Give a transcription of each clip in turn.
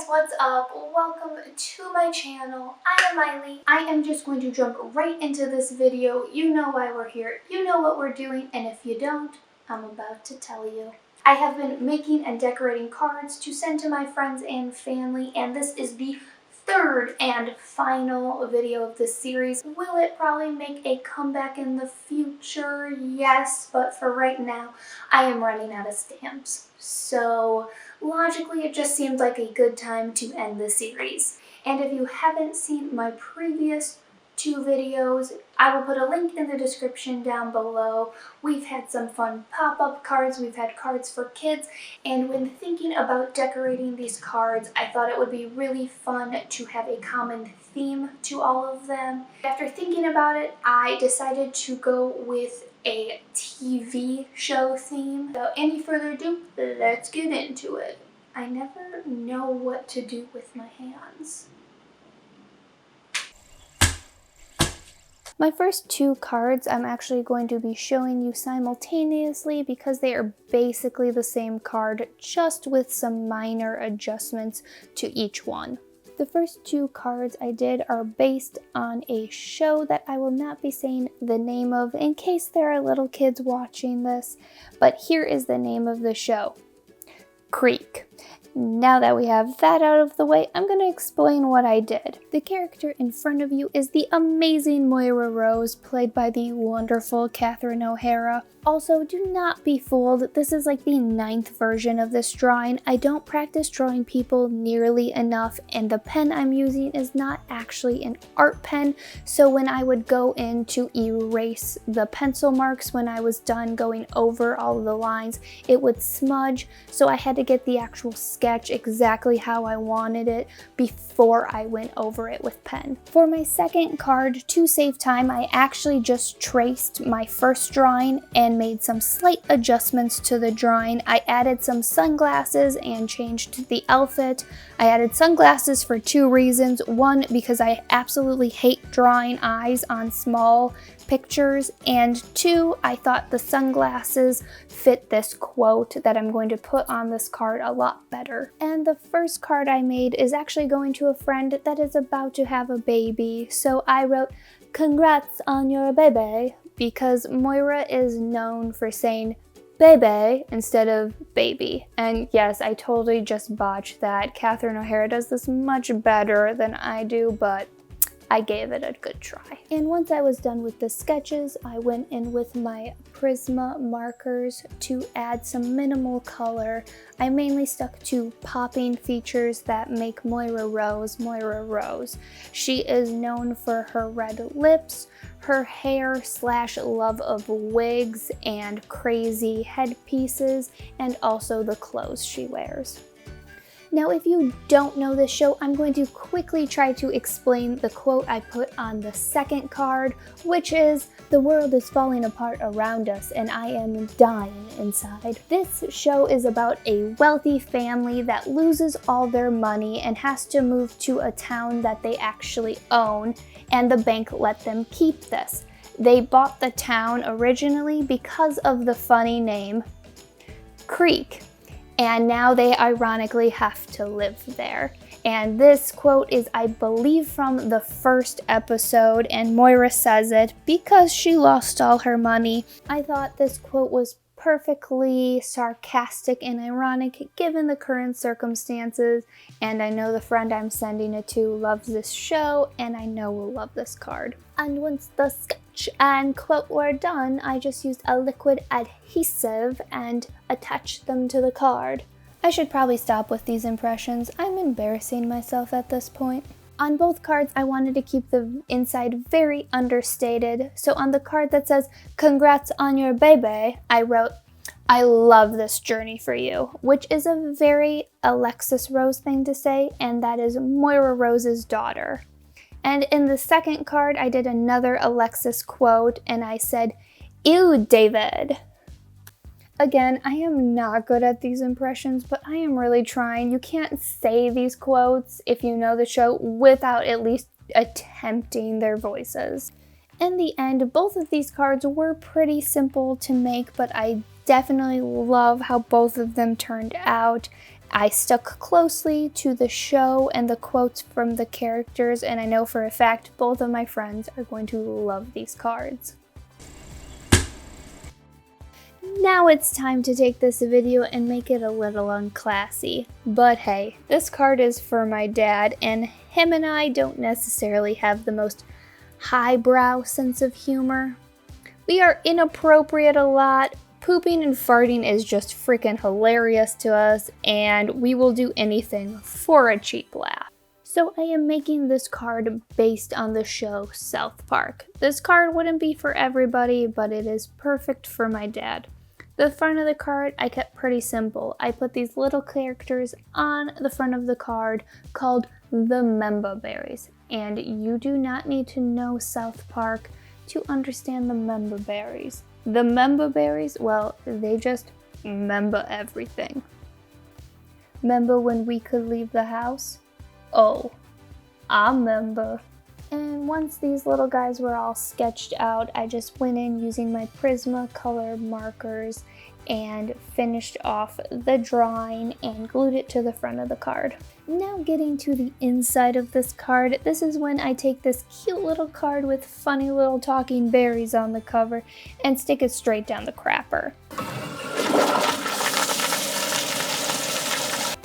what's up? Welcome to my channel. I am Miley. I am just going to jump right into this video. You know why we're here, you know what we're doing, and if you don't, I'm about to tell you. I have been making and decorating cards to send to my friends and family, and this is the third and final video of this series. Will it probably make a comeback in the future? Yes, but for right now, I am running out of stamps. So logically, it just seemed like a good time to end the series. And if you haven't seen my previous two videos, I will put a link in the description down below. We've had some fun pop-up cards, we've had cards for kids, and when thinking about decorating these cards, I thought it would be really fun to have a common theme to all of them. After thinking about it, I decided to go with a TV show theme. Without any further ado, let's get into it. I never know what to do with my hands. My first two cards I'm actually going to be showing you simultaneously because they are basically the same card, just with some minor adjustments to each one. The first two cards I did are based on a show that I will not be saying the name of in case there are little kids watching this, but here is the name of the show: Creek. Now that we have that out of the way, I'm going to explain what I did. The character in front of you is the amazing Moira Rose, played by the wonderful Catherine O'Hara. Also, do not be fooled, this is like the 9th version of this drawing. I don't practice drawing people nearly enough, and the pen I'm using is not actually an art pen, so when I would go in to erase the pencil marks when I was done going over all of the lines, it would smudge, so I had to get the actual sketch exactly how I wanted it before I went over it with pen. For my second card, to save time, I actually just traced my first drawing and made some slight adjustments to the drawing. I added some sunglasses and changed the outfit. I added sunglasses for two reasons. One, because I absolutely hate drawing eyes on small pictures, and two, I thought the sunglasses fit this quote that I'm going to put on this card a lot better. And the first card I made is actually going to a friend that is about to have a baby, so I wrote, "Congrats on your baby," because Moira is known for saying baby instead of baby. And yes, I totally just botched that. Catherine O'Hara does this much better than I do, but I gave it a good try. And once I was done with the sketches, I went in with my Prisma markers to add some minimal color. I mainly stuck to popping features that make Moira Rose Moira Rose. She is known for her red lips, her hair / love of wigs and crazy headpieces, and also the clothes she wears. Now, if you don't know this show, I'm going to quickly try to explain the quote I put on the second card, which is, "The world is falling apart around us and I am dying inside." This show is about a wealthy family that loses all their money and has to move to a town that they actually own, and the bank let them keep this. They bought the town originally because of the funny name Creek, and now they ironically have to live there. And this quote is, I believe, from the first episode, and Moira says it because she lost all her money. I thought this quote was perfectly sarcastic and ironic given the current circumstances, and I know the friend I'm sending it to loves this show, and I know will love this card. And once the sketch and quote were done, I just used a liquid adhesive and attached them to the card. I should probably stop with these impressions. I'm embarrassing myself at this point. On both cards, I wanted to keep the inside very understated, so on the card that says, "Congrats on your baby," I wrote, "I love this journey for you," which is a very Alexis Rose thing to say, and that is Moira Rose's daughter. And in the second card, I did another Alexis quote, and I said, "Ew, David." Again, I am not good at these impressions, but I am really trying. You can't say these quotes if you know the show without at least attempting their voices. In the end, both of these cards were pretty simple to make, but I definitely love how both of them turned out. I stuck closely to the show and the quotes from the characters, and I know for a fact both of my friends are going to love these cards. Now it's time to take this video and make it a little unclassy. But hey, this card is for my dad, and him and I don't necessarily have the most highbrow sense of humor. We are inappropriate a lot. Pooping and farting is just freaking hilarious to us, and we will do anything for a cheap laugh. So I am making this card based on the show South Park. This card wouldn't be for everybody, but it is perfect for my dad. The front of the card I kept pretty simple. I put these little characters on the front of the card called the Memba Berries, and you do not need to know South Park to understand the Memba Berries. The Memba Berries, well, they just memba everything. Memba when we could leave the house? Oh, I memba. And once these little guys were all sketched out, I just went in using my Prismacolor markers and finished off the drawing and glued it to the front of the card. Now getting to the inside of this card, this is when I take this cute little card with funny little talking berries on the cover and stick it straight down the crapper.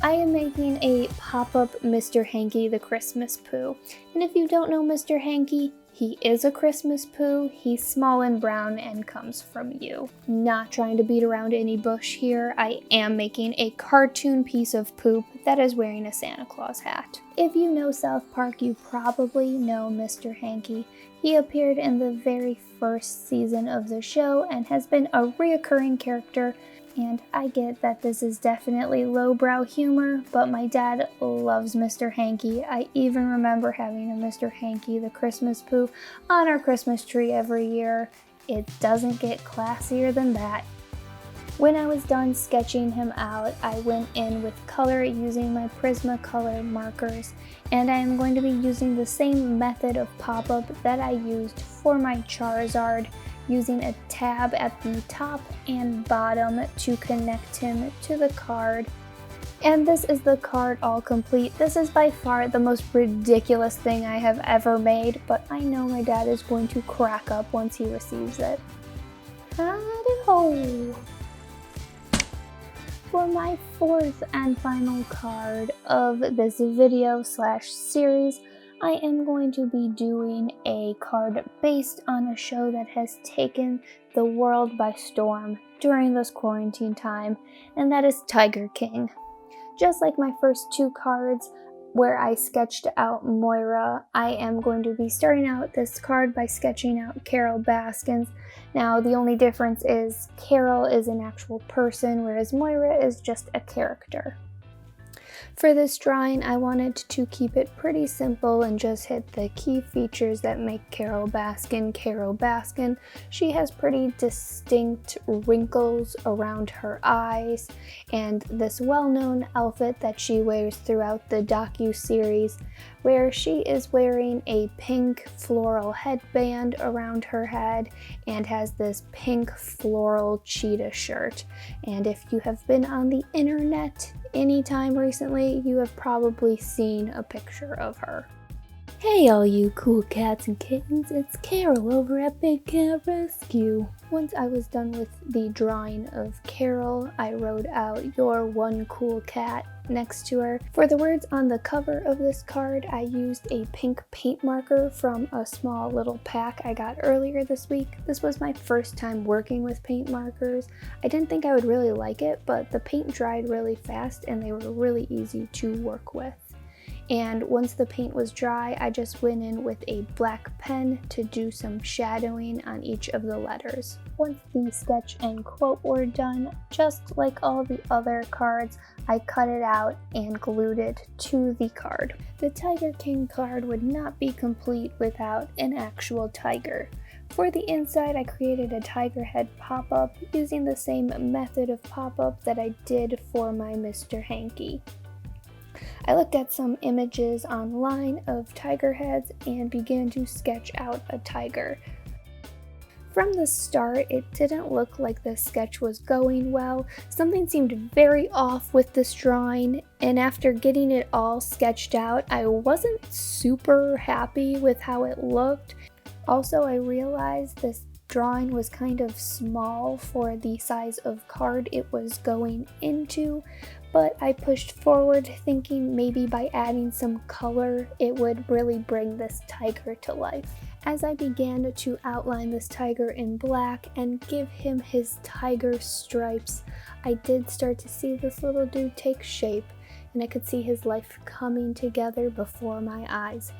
I am making a pop-up Mr. Hanky the Christmas Poo. And if you don't know Mr. Hanky, he is a Christmas Poo. He's small and brown and comes from you. Not trying to beat around any bush here. I am making a cartoon piece of poop that is wearing a Santa Claus hat. If you know South Park, you probably know Mr. Hanky. He appeared in the very first season of the show and has been a reoccurring character. And I get that this is definitely lowbrow humor, but my dad loves Mr. Hanky. I even remember having a Mr. Hanky the Christmas Poo on our Christmas tree every year. It doesn't get classier than that. When I was done sketching him out, I went in with color using my Prismacolor markers, and I am going to be using the same method of pop-up that I used for my Charizard, using a tab at the top and bottom to connect him to the card. And this is the card all complete. This is by far the most ridiculous thing I have ever made, but I know my dad is going to crack up once he receives it. Howdy-ho! For my fourth and final card of this video slash series, I am going to be doing a card based on a show that has taken the world by storm during this quarantine time, and that is Tiger King. Just like my first two cards where I sketched out Moira, I am going to be starting out this card by sketching out Carole Baskins. Now, the only difference is Carole is an actual person, whereas Moira is just a character. For this drawing, I wanted to keep it pretty simple and just hit the key features that make Carole Baskin Carole Baskin. She has pretty distinct wrinkles around her eyes, and this well-known outfit that she wears throughout the docu-series, where she is wearing a pink floral headband around her head and has this pink floral cheetah shirt. And if you have been on the internet anytime recently, you have probably seen a picture of her. Hey all you cool cats and kittens, it's Carole over at Big Cat Rescue. Once I was done with the drawing of Carole, I wrote out "You're one cool cat" next to her. For the words on the cover of this card, I used a pink paint marker from a small little pack I got earlier this week. This was my first time working with paint markers. I didn't think I would really like it, but the paint dried really fast and they were really easy to work with. And once the paint was dry, I just went in with a black pen to do some shadowing on each of the letters. Once the sketch and quote were done, just like all the other cards, I cut it out and glued it to the card. The Tiger King card would not be complete without an actual tiger. For the inside, I created a tiger head pop-up using the same method of pop-up that I did for my Mr. Hanky. I looked at some images online of tiger heads and began to sketch out a tiger. From the start, it didn't look like the sketch was going well. Something seemed very off with this drawing, and after getting it all sketched out, I wasn't super happy with how it looked. Also, I realized this drawing was kind of small for the size of card it was going into, but I pushed forward thinking maybe by adding some color it would really bring this tiger to life. As I began to outline this tiger in black and give him his tiger stripes, I did start to see this little dude take shape, and I could see his life coming together before my eyes.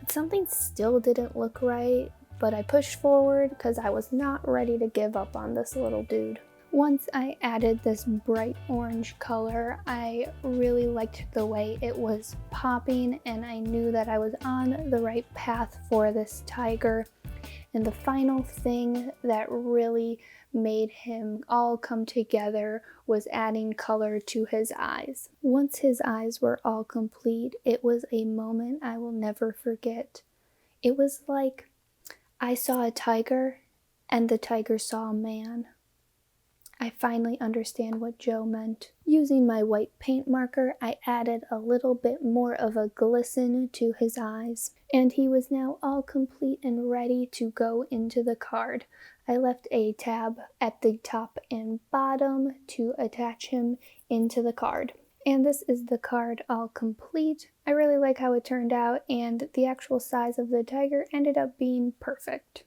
But something still didn't look right, but I pushed forward because I was not ready to give up on this little dude. Once I added this bright orange color, I really liked the way it was popping, and I knew that I was on the right path for this tiger. And the final thing that really made him all come together was adding color to his eyes. Once his eyes were all complete, it was a moment I will never forget. It was like I saw a tiger and the tiger saw a man. I finally understand what Joe meant. Using my white paint marker, I added a little bit more of a glisten to his eyes, and he was now all complete and ready to go into the card. I left a tab at the top and bottom to attach him into the card. And this is the card all complete. I really like how it turned out, and the actual size of the tiger ended up being perfect.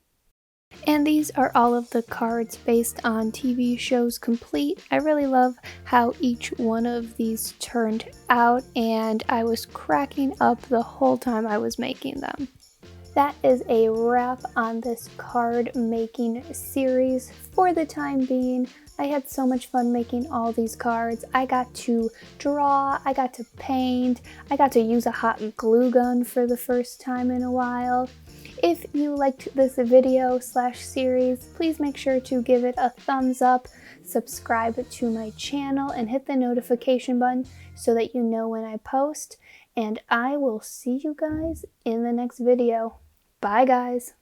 And these are all of the cards based on TV shows complete. I really love how each one of these turned out, and I was cracking up the whole time I was making them. That is a wrap on this card making series for the time being. I had so much fun making all these cards. I got to draw, I got to paint, I got to use a hot glue gun for the first time in a while. If you liked this video / series, please make sure to give it a thumbs up, subscribe to my channel, and hit the notification button so that you know when I post. And I will see you guys in the next video. Bye, guys.